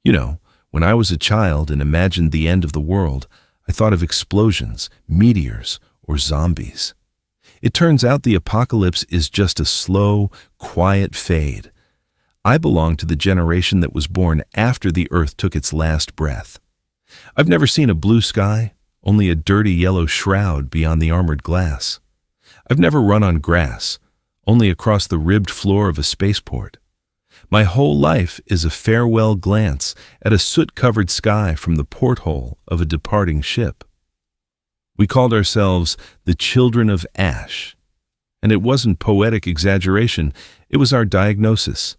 You know, when I was a child and imagined the end of the world, I thought of explosions, meteors, or zombies. It turns out the apocalypse is just a slow, quiet fade. I belong to the generation that was born after the earth took its last breath. I've never seen a blue sky, only a dirty yellow shroud beyond the armored glass. I've never run on grass, only across the ribbed floor of a spaceport. My whole life is a farewell glance at a soot-covered sky from the porthole of a departing ship. We called ourselves the Children of Ash, and it wasn't poetic exaggeration, it was our diagnosis.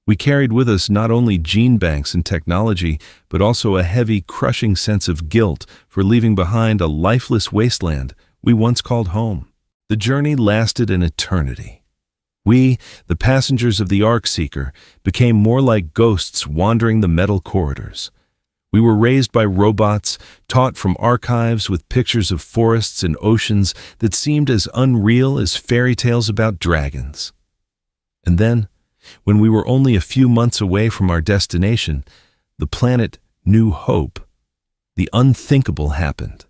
We carried with us not only gene banks and technology, but also a heavy, crushing sense of guilt for leaving behind a lifeless wasteland we once called home. The journey lasted an eternity. We, the passengers of the Ark Seeker, became more like ghosts wandering the metal corridors. We were raised by robots, taught from archives with pictures of forests and oceans that seemed as unreal as fairy tales about dragons. And then, when we were only a few months away from our destination, the planet New Hope, the unthinkable happened.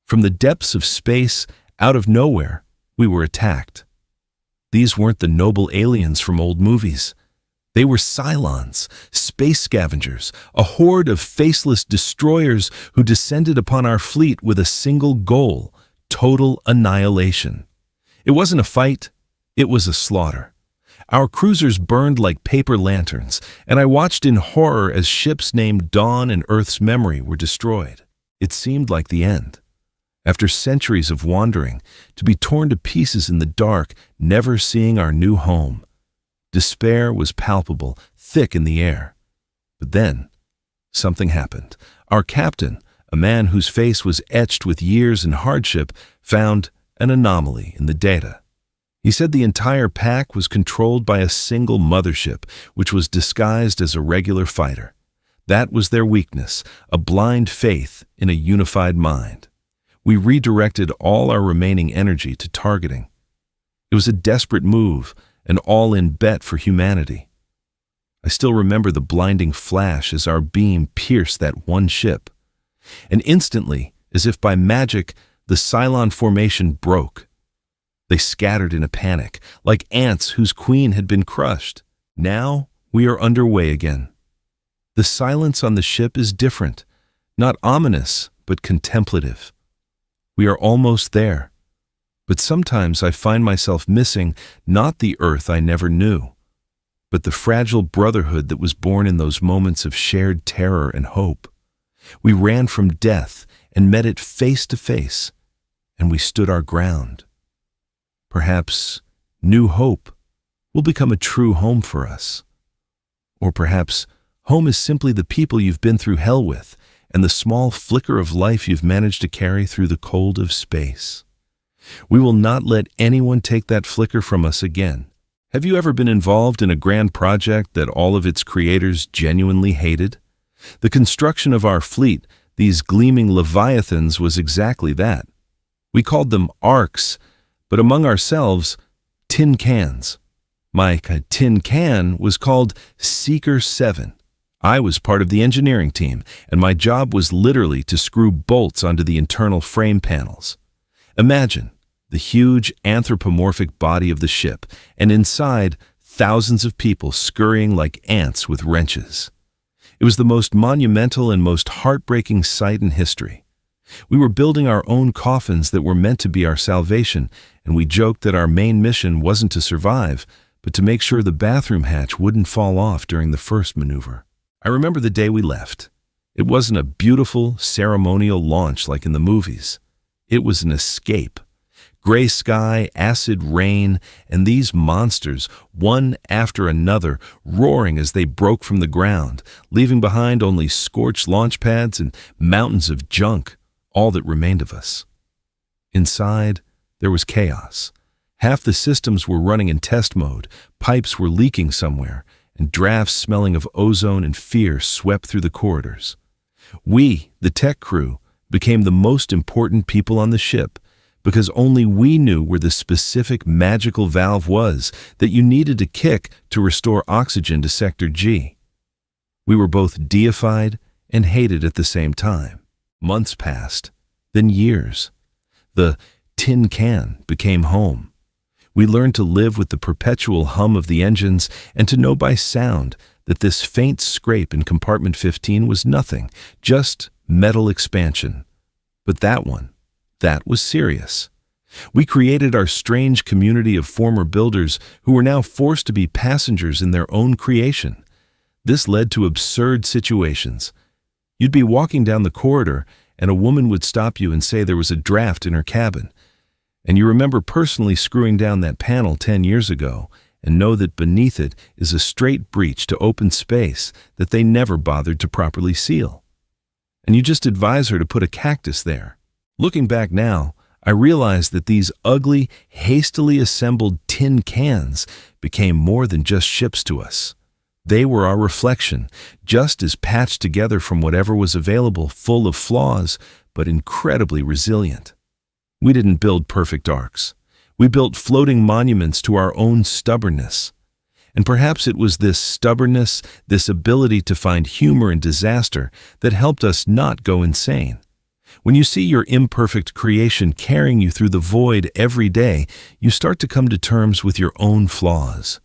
From the depths of space, out of nowhere, we were attacked. These weren't the noble aliens from old movies. They were Cylons, space scavengers, a horde of faceless destroyers who descended upon our fleet with a single goal: total annihilation. It wasn't a fight, it was a slaughter. Our cruisers burned like paper lanterns, and I watched in horror as ships named Dawn and Earth's Memory were destroyed. It seemed like the end. After centuries of wandering, to be torn to pieces in the dark, never seeing our new home. Despair was palpable, thick in the air. But then, something happened. Our captain, a man whose face was etched with years and hardship, found an anomaly in the data. He said the entire pack was controlled by a single mothership, which was disguised as a regular fighter. That was their weakness, a blind faith in a unified mind. We redirected all our remaining energy to targeting. It was a desperate move, an all-in bet for humanity. I still remember the blinding flash as our beam pierced that one ship. And instantly, as if by magic, the Cylon formation broke. They scattered in a panic, like ants whose queen had been crushed. Now we are underway again. The silence on the ship is different, not ominous, but contemplative. We are almost there. But sometimes I find myself missing not the Earth I never knew, but the fragile brotherhood that was born in those moments of shared terror and hope. We ran from death and met it face to face, and we stood our ground. Perhaps New Hope will become a true home for us. Or perhaps home is simply the people you've been through hell with and the small flicker of life you've managed to carry through the cold of space. We will not let anyone take that flicker from us again. Have you ever been involved in a grand project that all of its creators genuinely hated? The construction of our fleet, these gleaming leviathans, was exactly that. We called them arcs, but among ourselves, tin cans. My tin can was called Seeker 7. I was part of the engineering team, and my job was literally to screw bolts onto the internal frame panels. Imagine the huge anthropomorphic body of the ship, and inside, thousands of people scurrying like ants with wrenches. It was the most monumental and most heartbreaking sight in history. We were building our own coffins that were meant to be our salvation, and we joked that our main mission wasn't to survive, but to make sure the bathroom hatch wouldn't fall off during the first maneuver. I remember the day we left. It wasn't a beautiful, ceremonial launch like in the movies. It was an escape. Gray sky, acid rain, and these monsters, one after another, roaring as they broke from the ground, leaving behind only scorched launch pads and mountains of junk, all that remained of us. Inside, there was chaos. Half the systems were running in test mode, pipes were leaking somewhere, and drafts smelling of ozone and fear swept through the corridors. We, the tech crew, became the most important people on the ship, because only we knew where the specific magical valve was that you needed to kick to restore oxygen to Sector G. We were both deified and hated at the same time. Months passed, then years. The tin can became home. We learned to live with the perpetual hum of the engines and to know by sound that this faint scrape in compartment 15 was nothing, just metal expansion. But that was serious. We created our strange community of former builders who were now forced to be passengers in their own creation. This led to absurd situations. You'd be walking down the corridor and a woman would stop you and say there was a draft in her cabin. And you remember personally screwing down that panel 10 years ago and know that beneath it is a straight breach to open space that they never bothered to properly seal. And you just advise her to put a cactus there. Looking back now, I realize that these ugly, hastily assembled tin cans became more than just ships to us. They were our reflection, just as patched together from whatever was available, full of flaws, but incredibly resilient. We didn't build perfect arcs. We built floating monuments to our own stubbornness. And perhaps it was this stubbornness, this ability to find humor in disaster, that helped us not go insane. When you see your imperfect creation carrying you through the void every day, you start to come to terms with your own flaws.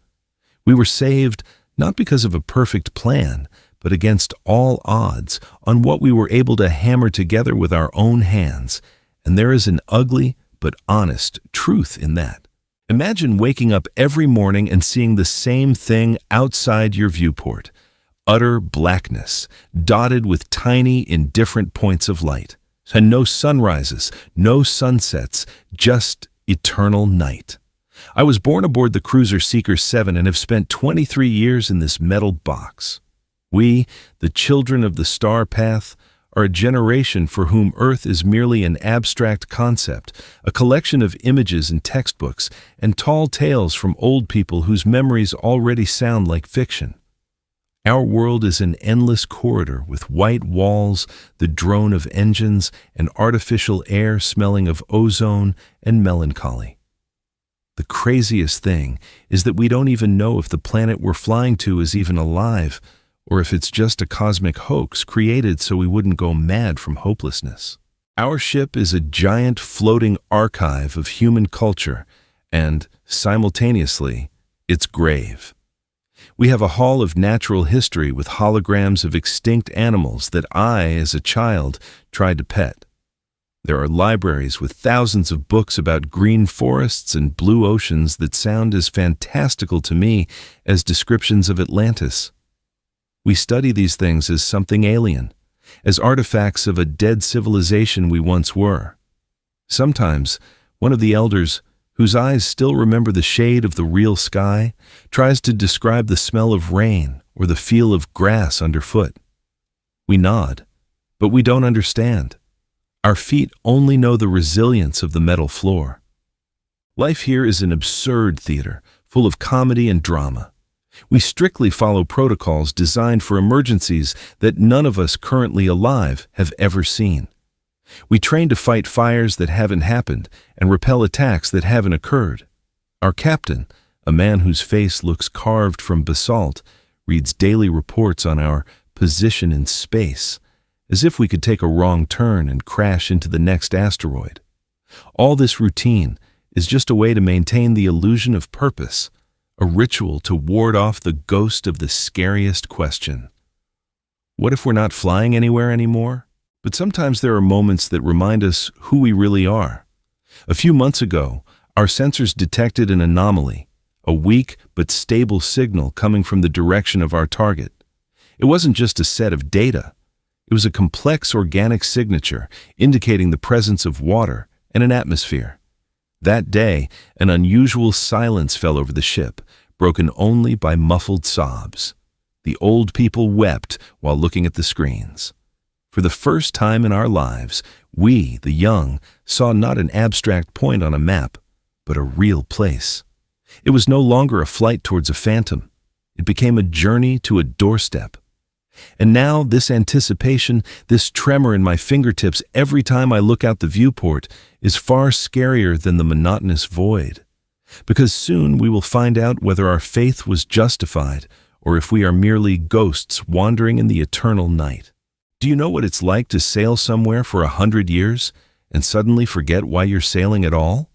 We were saved not because of a perfect plan, but against all odds on what we were able to hammer together with our own hands. And there is an ugly but honest truth in that. Imagine waking up every morning and seeing the same thing outside your viewport. Utter blackness, dotted with tiny, indifferent points of light. And no sunrises, no sunsets, just eternal night. I was born aboard the cruiser Seeker 7 and have spent 23 years in this metal box. We, the children of the star path, are a generation for whom Earth is merely an abstract concept, a collection of images and textbooks, and tall tales from old people whose memories already sound like fiction. Our world is an endless corridor with white walls, the drone of engines, and artificial air smelling of ozone and melancholy. The craziest thing is that we don't even know if the planet we're flying to is even alive, or if it's just a cosmic hoax created so we wouldn't go mad from hopelessness. Our ship is a giant floating archive of human culture, and, simultaneously, its grave. We have a hall of natural history with holograms of extinct animals that I, as a child, tried to pet. There are libraries with thousands of books about green forests and blue oceans that sound as fantastical to me as descriptions of Atlantis. We study these things as something alien, as artifacts of a dead civilization we once were. Sometimes, one of the elders, whose eyes still remember the shade of the real sky, tries to describe the smell of rain or the feel of grass underfoot. We nod, but we don't understand. Our feet only know the resilience of the metal floor. Life here is an absurd theater, full of comedy and drama. We strictly follow protocols designed for emergencies that none of us currently alive have ever seen. We train to fight fires that haven't happened and repel attacks that haven't occurred. Our captain, a man whose face looks carved from basalt, reads daily reports on our position in space, as if we could take a wrong turn and crash into the next asteroid. All this routine is just a way to maintain the illusion of purpose, a ritual to ward off the ghost of the scariest question. What if we're not flying anywhere anymore? But sometimes there are moments that remind us who we really are. A few months ago, our sensors detected an anomaly, a weak but stable signal coming from the direction of our target. It wasn't just a set of data. It was a complex organic signature indicating the presence of water and an atmosphere. That day, an unusual silence fell over the ship, broken only by muffled sobs. The old people wept while looking at the screens. For the first time in our lives, we, the young, saw not an abstract point on a map, but a real place. It was no longer a flight towards a phantom. It became a journey to a doorstep. And now this anticipation, this tremor in my fingertips every time I look out the viewport, is far scarier than the monotonous void. Because soon we will find out whether our faith was justified or if we are merely ghosts wandering in the eternal night. Do you know what it's like to sail somewhere for 100 years and suddenly forget why you're sailing at all?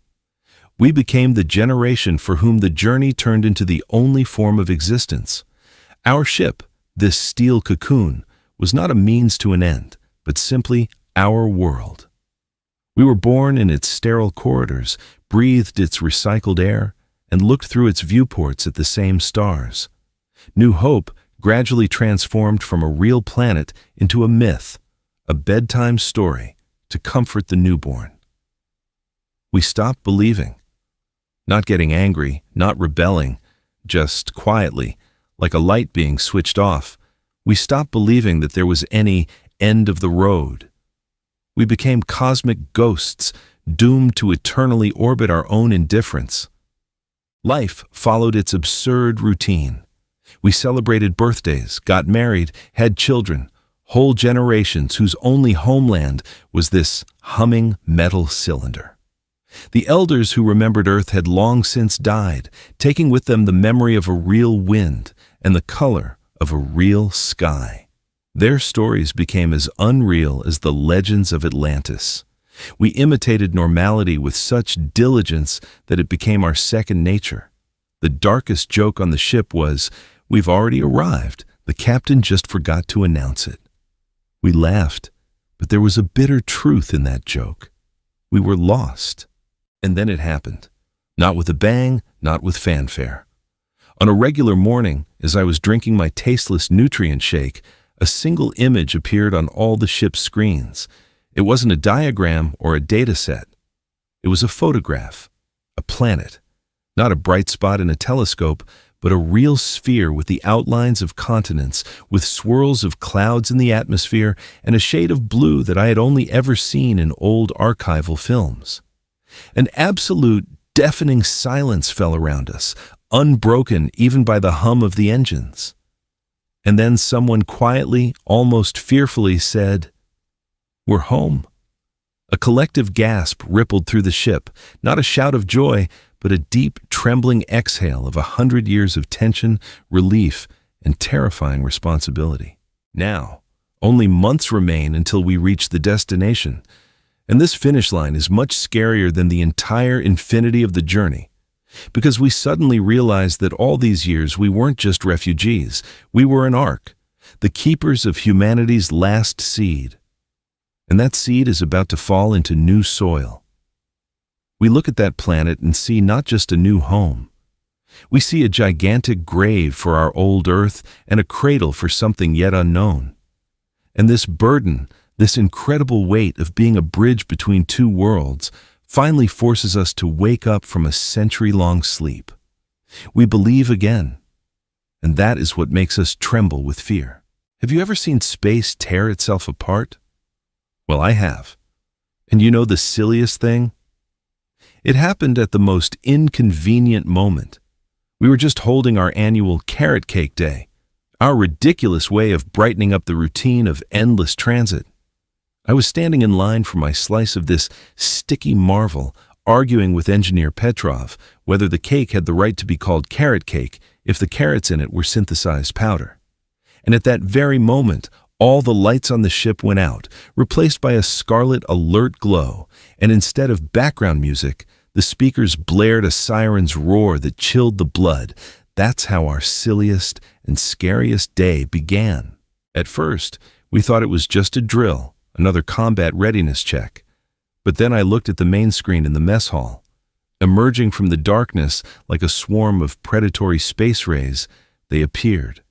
We became the generation for whom the journey turned into the only form of existence. Our ship, this steel cocoon, was not a means to an end, but simply our world. We were born in its sterile corridors, breathed its recycled air, and looked through its viewports at the same stars. New Hope gradually transformed from a real planet into a myth, a bedtime story to comfort the newborn. We stopped believing. Not getting angry, not rebelling, just quietly, like a light being switched off, we stopped believing that there was any end of the road. We became cosmic ghosts, doomed to eternally orbit our own indifference. Life followed its absurd routine. We celebrated birthdays, got married, had children, whole generations whose only homeland was this humming metal cylinder. The elders who remembered Earth had long since died, taking with them the memory of a real wind and the color of a real sky. Their stories became as unreal as the legends of Atlantis. We imitated normality with such diligence that it became our second nature. The darkest joke on the ship was, "We've already arrived. The captain just forgot to announce it." We laughed, but there was a bitter truth in that joke. We were lost. And then it happened. Not with a bang, not with fanfare. On a regular morning, as I was drinking my tasteless nutrient shake, a single image appeared on all the ship's screens. It wasn't a diagram or a data set. It was a photograph, a planet. Not a bright spot in a telescope, but a real sphere with the outlines of continents, with swirls of clouds in the atmosphere, and a shade of blue that I had only ever seen in old archival films. An absolute, deafening silence fell around us, unbroken even by the hum of the engines. And then someone quietly, almost fearfully said, "We're home." A collective gasp rippled through the ship, not a shout of joy, but a deep, trembling exhale of 100 years of tension, relief, and terrifying responsibility. Now, only months remain until we reach the destination, and this finish line is much scarier than the entire infinity of the journey, because we suddenly realize that all these years we weren't just refugees, we were an ark, the keepers of humanity's last seed. And that seed is about to fall into new soil. We look at that planet and see not just a new home. We see a gigantic grave for our old Earth and a cradle for something yet unknown. And this burden, this incredible weight of being a bridge between two worlds, finally forces us to wake up from a century-long sleep. We believe again, and that is what makes us tremble with fear. Have you ever seen space tear itself apart? Well, I have. And you know the silliest thing? It happened at the most inconvenient moment. We were just holding our annual carrot cake day, our ridiculous way of brightening up the routine of endless transit. I was standing in line for my slice of this sticky marvel, arguing with engineer Petrov whether the cake had the right to be called carrot cake if the carrots in it were synthesized powder. And at that very moment, all the lights on the ship went out, replaced by a scarlet alert glow, and instead of background music, the speakers blared a siren's roar that chilled the blood. That's how our silliest and scariest day began. At first, we thought it was just a drill, another combat readiness check. But then I looked at the main screen in the mess hall. Emerging from the darkness like a swarm of predatory space rays, they appeared.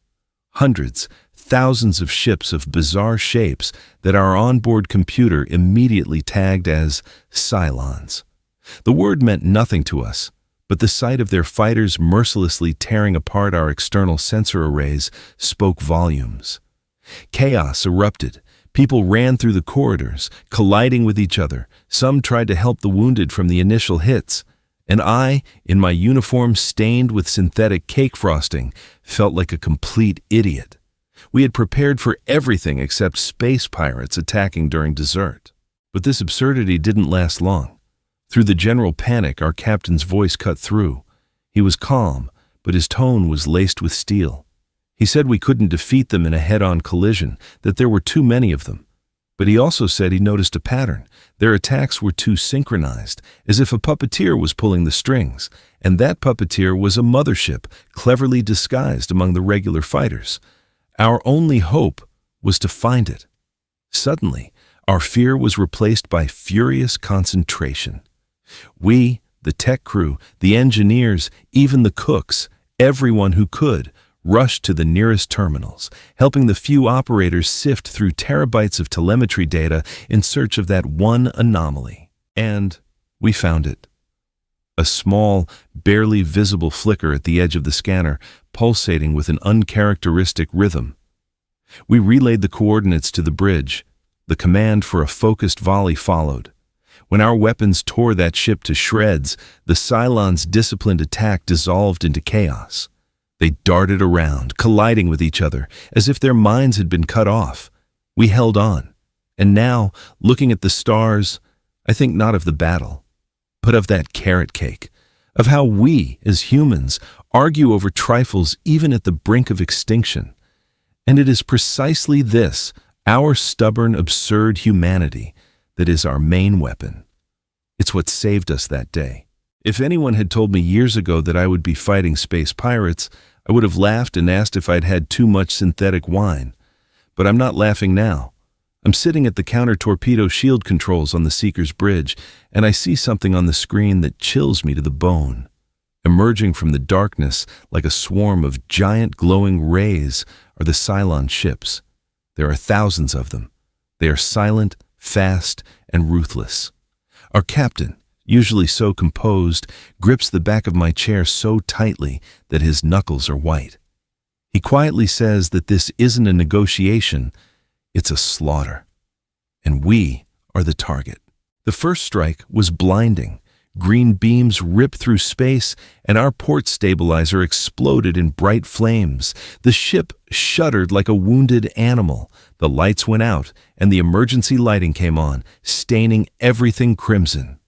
Hundreds, thousands of ships of bizarre shapes that our onboard computer immediately tagged as Cylons. The word meant nothing to us, but the sight of their fighters mercilessly tearing apart our external sensor arrays spoke volumes. Chaos erupted. People ran through the corridors, colliding with each other. Some tried to help the wounded from the initial hits. And I, in my uniform stained with synthetic cake frosting, felt like a complete idiot. We had prepared for everything except space pirates attacking during dessert. But this absurdity didn't last long. Through the general panic, our captain's voice cut through. He was calm, but his tone was laced with steel. He said we couldn't defeat them in a head-on collision, that there were too many of them. But he also said he noticed a pattern. Their attacks were too synchronized, as if a puppeteer was pulling the strings, and that puppeteer was a mothership, cleverly disguised among the regular fighters. Our only hope was to find it. Suddenly, our fear was replaced by furious concentration. We, the tech crew, the engineers, even the cooks, everyone who could, rushed to the nearest terminals, helping the few operators sift through terabytes of telemetry data in search of that one anomaly. And we found it. A small, barely visible flicker at the edge of the scanner, pulsating with an uncharacteristic rhythm. We relayed the coordinates to the bridge. The command for a focused volley followed. When our weapons tore that ship to shreds, the Cylons' disciplined attack dissolved into chaos. They darted around, colliding with each other, as if their minds had been cut off. We held on. And now, looking at the stars, I think not of the battle, but of that carrot cake, of how we, as humans, argue over trifles even at the brink of extinction. And it is precisely this, our stubborn, absurd humanity, that is our main weapon. It's what saved us that day. If anyone had told me years ago that I would be fighting space pirates, I would have laughed and asked if I'd had too much synthetic wine. But I'm not laughing now. I'm sitting at the counter-torpedo shield controls on the Seeker's bridge, and I see something on the screen that chills me to the bone. Emerging from the darkness like a swarm of giant glowing rays are the Cylon ships. There are thousands of them. They are silent, fast, and ruthless. Our captain, usually so composed, grips the back of my chair so tightly that his knuckles are white. He quietly says that this isn't a negotiation, it's a slaughter. And we are the target. The first strike was blinding. Green beams ripped through space, and our port stabilizer exploded in bright flames. The ship shuddered like a wounded animal. The lights went out, and the emergency lighting came on, staining everything crimson.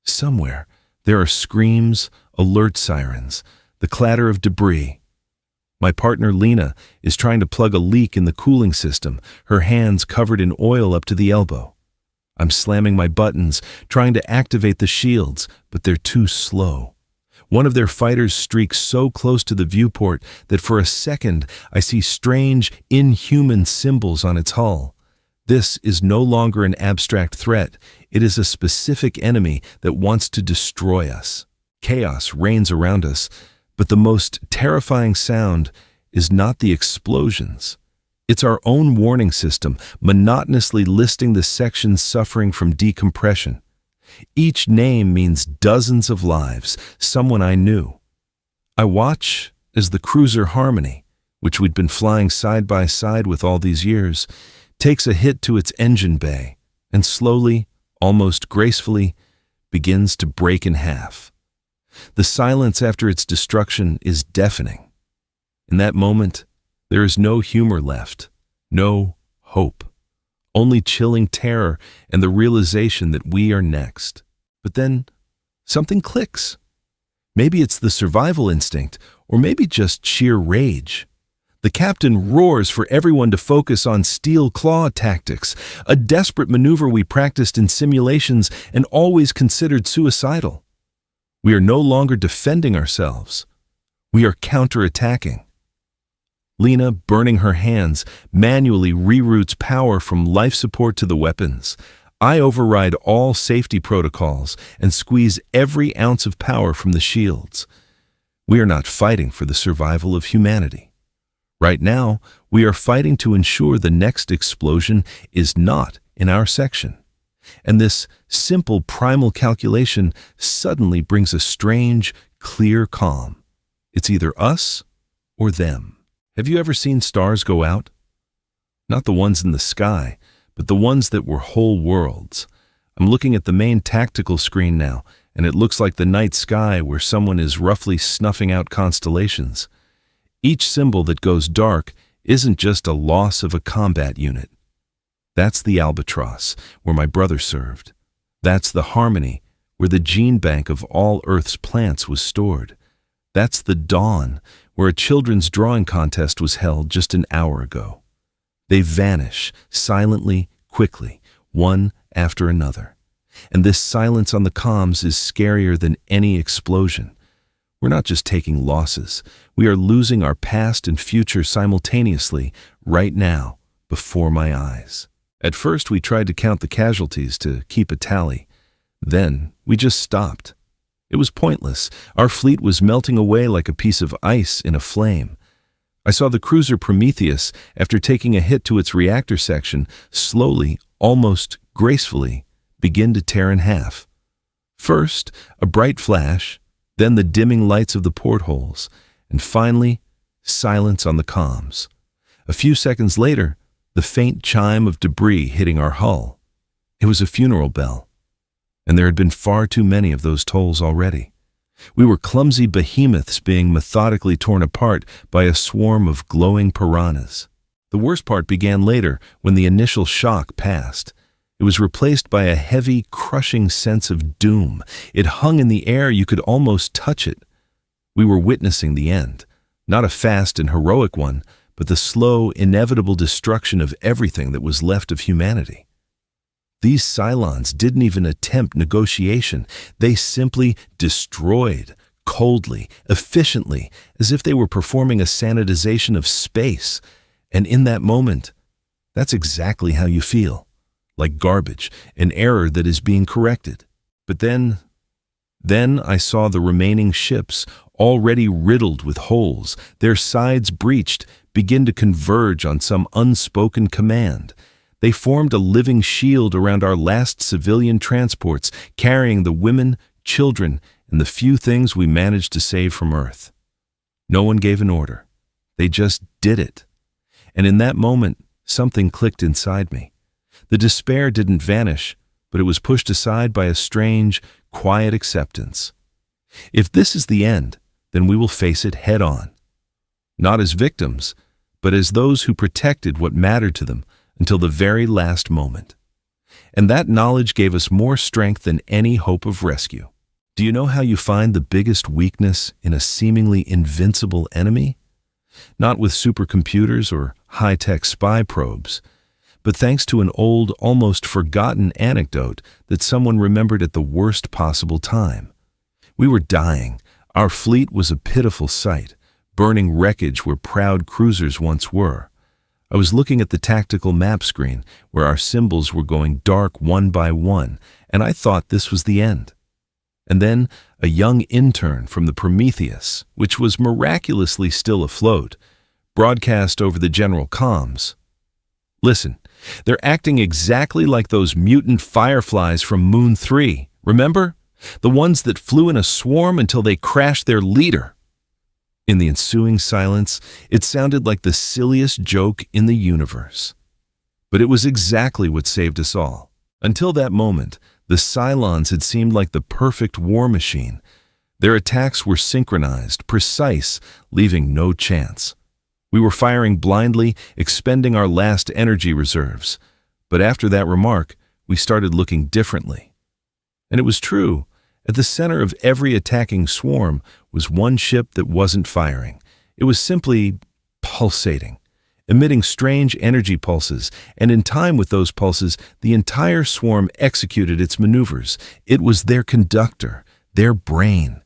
Somewhere, there are screams, alert sirens, the clatter of debris. My partner Lena is trying to plug a leak in the cooling system, her hands covered in oil up to the elbow. I'm slamming my buttons, trying to activate the shields, but they're too slow. One of their fighters streaks so close to the viewport that for a second I see strange, inhuman symbols on its hull. This is no longer an abstract threat. It is a specific enemy that wants to destroy us. Chaos reigns around us, but the most terrifying sound is not the explosions. It's our own warning system, monotonously listing the sections suffering from decompression. Each name means dozens of lives, someone I knew. I watch as the cruiser Harmony, which we'd been flying side by side with all these years, takes a hit to its engine bay and slowly, almost gracefully, begins to break in half. The silence after its destruction is deafening. In that moment, there is no humor left, no hope, only chilling terror and the realization that we are next. But then, something clicks. Maybe it's the survival instinct, or maybe just sheer rage. The captain roars for everyone to focus on steel claw tactics, a desperate maneuver we practiced in simulations and always considered suicidal. We are no longer defending ourselves. We are counterattacking. Lena, burning her hands, manually reroutes power from life support to the weapons. I override all safety protocols and squeeze every ounce of power from the shields. We are not fighting for the survival of humanity. Right now, we are fighting to ensure the next explosion is not in our section. And this simple primal calculation suddenly brings a strange, clear calm. It's either us or them. Have you ever seen stars go out? Not the ones in the sky, but the ones that were whole worlds. I'm looking at the main tactical screen now, and it looks like the night sky where someone is roughly snuffing out constellations. Each symbol that goes dark isn't just a loss of a combat unit. That's the Albatross, where my brother served. That's the Harmony, where the gene bank of all Earth's plants was stored. That's the Dawn, where a children's drawing contest was held just an hour ago. They vanish, silently, quickly, one after another. And this silence on the comms is scarier than any explosion. We're not just taking losses. We are losing our past and future simultaneously, right now, before my eyes. At first, we tried to count the casualties to keep a tally. Then, we just stopped. It was pointless. Our fleet was melting away like a piece of ice in a flame. I saw the cruiser Prometheus, after taking a hit to its reactor section, slowly, almost gracefully, begin to tear in half. First, a bright flash, then the dimming lights of the portholes, and finally, silence on the comms. A few seconds later, the faint chime of debris hitting our hull. It was a funeral bell, and there had been far too many of those tolls already. We were clumsy behemoths being methodically torn apart by a swarm of glowing piranhas. The worst part began later, when the initial shock passed. It was replaced by a heavy, crushing sense of doom. It hung in the air, you could almost touch it. We were witnessing the end, not a fast and heroic one, but the slow, inevitable destruction of everything that was left of humanity. These Cylons didn't even attempt negotiation. They simply destroyed, coldly, efficiently, as if they were performing a sanitization of space. And in that moment, that's exactly how you feel. Like garbage, an error that is being corrected. But then I saw the remaining ships, already riddled with holes, their sides breached, begin to converge on some unspoken command. They formed a living shield around our last civilian transports, carrying the women, children, and the few things we managed to save from Earth. No one gave an order. They just did it. And in that moment, something clicked inside me. The despair didn't vanish, but it was pushed aside by a strange, quiet acceptance. If this is the end, then we will face it head on. Not as victims, but as those who protected what mattered to them until the very last moment. And that knowledge gave us more strength than any hope of rescue. Do you know how you find the biggest weakness in a seemingly invincible enemy? Not with supercomputers or high-tech spy probes, but thanks to an old, almost forgotten anecdote that someone remembered at the worst possible time. We were dying. Our fleet was a pitiful sight, burning wreckage where proud cruisers once were. I was looking at the tactical map screen where our symbols were going dark one by one, and I thought this was the end. And then a young intern from the Prometheus, which was miraculously still afloat, broadcast over the general comms. Listen, they're acting exactly like those mutant fireflies from Moon 3, remember? The ones that flew in a swarm until they crashed their leader. In the ensuing silence, it sounded like the silliest joke in the universe. But it was exactly what saved us all. Until that moment, the Cylons had seemed like the perfect war machine. Their attacks were synchronized, precise, leaving no chance. We were firing blindly, expending our last energy reserves. But after that remark, we started looking differently. And it was true. At the center of every attacking swarm was one ship that wasn't firing. It was simply pulsating, emitting strange energy pulses, and in time with those pulses, the entire swarm executed its maneuvers. It was their conductor, their brain.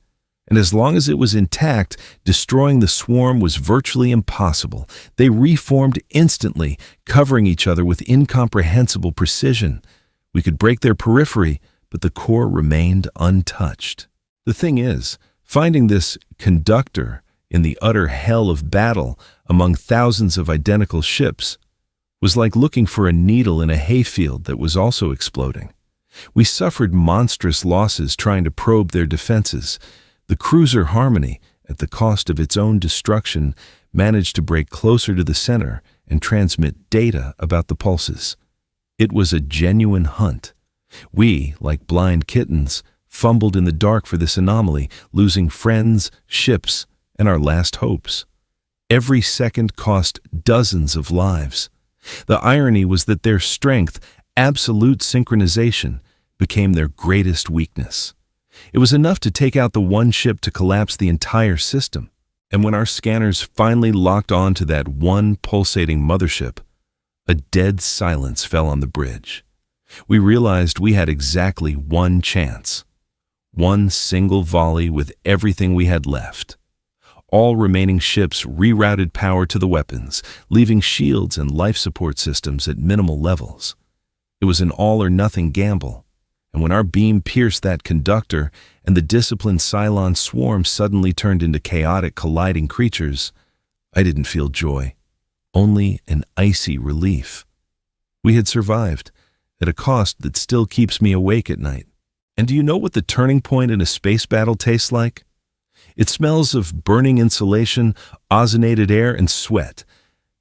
And as long as it was intact, destroying the swarm was virtually impossible. They reformed instantly, covering each other with incomprehensible precision. We could break their periphery, but the core remained untouched. The thing is, finding this conductor in the utter hell of battle among thousands of identical ships was like looking for a needle in a hayfield that was also exploding. We suffered monstrous losses trying to probe their defenses. The cruiser Harmony, at the cost of its own destruction, managed to break closer to the center and transmit data about the pulses. It was a genuine hunt. We, like blind kittens, fumbled in the dark for this anomaly, losing friends, ships, and our last hopes. Every second cost dozens of lives. The irony was that their strength, absolute synchronization, became their greatest weakness. It was enough to take out the one ship to collapse the entire system. And when our scanners finally locked on to that one pulsating mothership, a dead silence fell on the bridge. We realized we had exactly one chance. One single volley with everything we had left. All remaining ships rerouted power to the weapons, leaving shields and life support systems at minimal levels. It was an all-or-nothing gamble, and when our beam pierced that conductor and the disciplined Cylon swarm suddenly turned into chaotic, colliding creatures, I didn't feel joy, only an icy relief. We had survived, at a cost that still keeps me awake at night. And do you know what the turning point in a space battle tastes like? It smells of burning insulation, ozonated air, and sweat,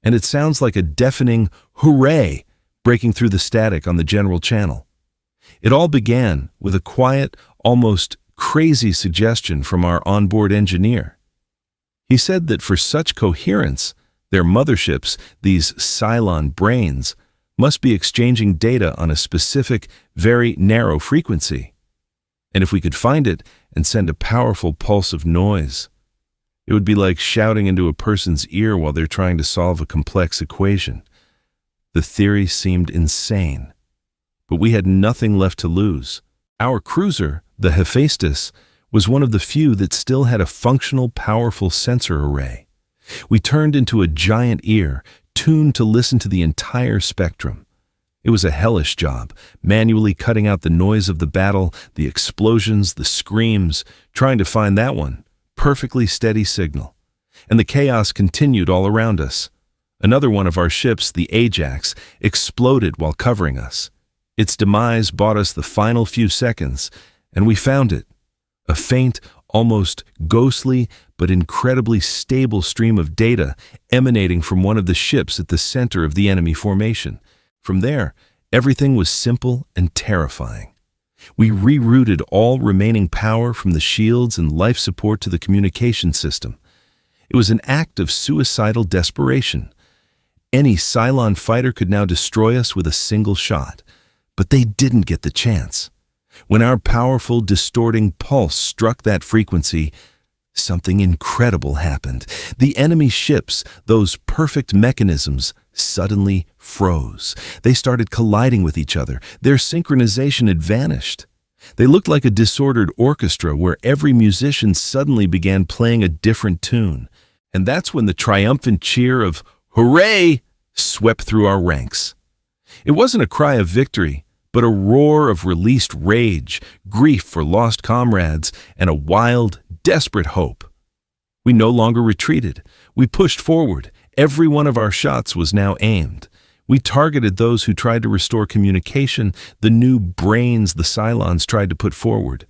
and it sounds like a deafening hooray breaking through the static on the general channel. It all began with a quiet, almost crazy suggestion from our onboard engineer. He said that for such coherence, their motherships, these Cylon brains, must be exchanging data on a specific, very narrow frequency. And if we could find it and send a powerful pulse of noise, it would be like shouting into a person's ear while they're trying to solve a complex equation. The theory seemed insane, but we had nothing left to lose. Our cruiser, the Hephaestus, was one of the few that still had a functional, powerful sensor array. We turned into a giant ear, tuned to listen to the entire spectrum. It was a hellish job, manually cutting out the noise of the battle, the explosions, the screams, trying to find that one, perfectly steady signal. And the chaos continued all around us. Another one of our ships, the Ajax, exploded while covering us. Its demise bought us the final few seconds, and we found it. A faint, almost ghostly, but incredibly stable stream of data emanating from one of the ships at the center of the enemy formation. From there, everything was simple and terrifying. We rerouted all remaining power from the shields and life support to the communication system. It was an act of suicidal desperation. Any Cylon fighter could now destroy us with a single shot, but they didn't get the chance. When our powerful, distorting pulse struck that frequency, something incredible happened. The enemy ships, those perfect mechanisms, suddenly froze. They started colliding with each other. Their synchronization had vanished. They looked like a disordered orchestra where every musician suddenly began playing a different tune. And that's when the triumphant cheer of "Hooray!" swept through our ranks. It wasn't a cry of victory, but a roar of released rage, grief for lost comrades, and a wild, desperate hope. We no longer retreated. We pushed forward. Every one of our shots was now aimed. We targeted those who tried to restore communication, the new brains the Cylons tried to put forward.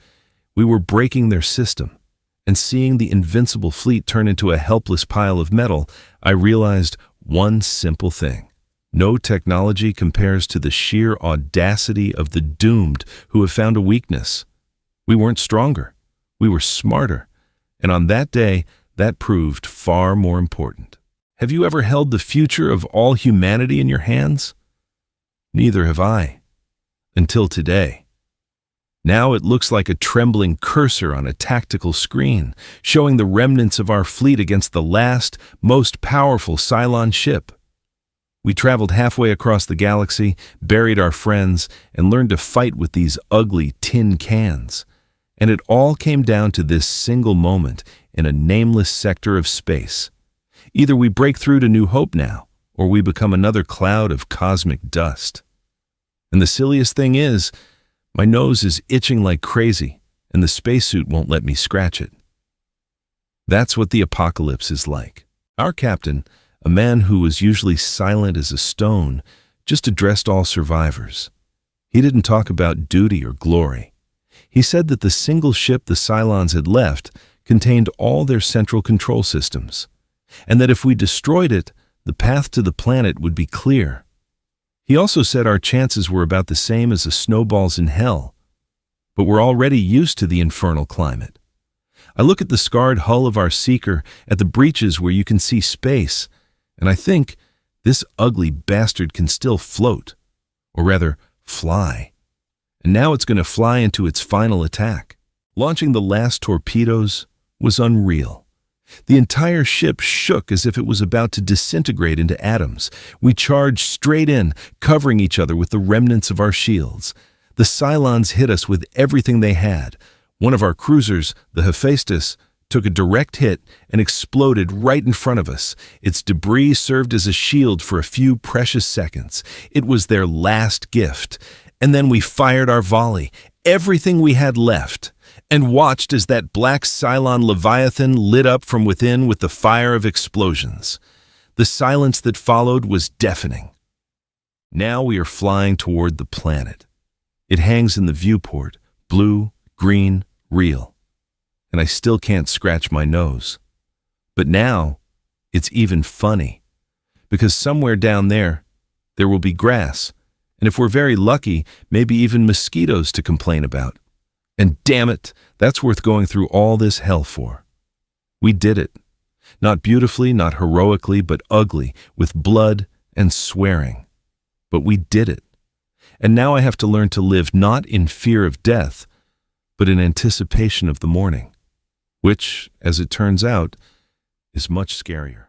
We were breaking their system. And seeing the invincible fleet turn into a helpless pile of metal, I realized one simple thing. No technology compares to the sheer audacity of the doomed who have found a weakness. We weren't stronger. We were smarter. And on that day, that proved far more important. Have you ever held the future of all humanity in your hands? Neither have I. Until today. Now it looks like a trembling cursor on a tactical screen, showing the remnants of our fleet against the last, most powerful Cylon ship. We traveled halfway across the galaxy, buried our friends, and learned to fight with these ugly tin cans. And it all came down to this single moment in a nameless sector of space. Either we break through to New Hope now, or we become another cloud of cosmic dust. And the silliest thing is, my nose is itching like crazy, and the spacesuit won't let me scratch it. That's what the apocalypse is like. Our captain, a man who was usually silent as a stone, just addressed all survivors. He didn't talk about duty or glory. He said that the single ship the Cylons had left contained all their central control systems, and that if we destroyed it, the path to the planet would be clear. He also said our chances were about the same as the snowballs in hell, but we're already used to the infernal climate. I look at the scarred hull of our Seeker, at the breaches where you can see space, and I think this ugly bastard can still float, or rather, fly. And now it's going to fly into its final attack. Launching the last torpedoes was unreal. The entire ship shook as if it was about to disintegrate into atoms. We charged straight in, covering each other with the remnants of our shields. The Cylons hit us with everything they had. One of our cruisers, the Hephaestus, took a direct hit and exploded right in front of us. Its debris served as a shield for a few precious seconds. It was their last gift. And then we fired our volley, everything we had left, and watched as that black Cylon Leviathan lit up from within with the fire of explosions. The silence that followed was deafening. Now we are flying toward the planet. It hangs in the viewport, blue, green, real. And I still can't scratch my nose. But now, it's even funny. Because somewhere down there will be grass, and if we're very lucky, maybe even mosquitoes to complain about. And damn it, that's worth going through all this hell for. We did it. Not beautifully, not heroically, but ugly, with blood and swearing. But we did it. And now I have to learn to live not in fear of death, but in anticipation of the morning, which, as it turns out, is much scarier.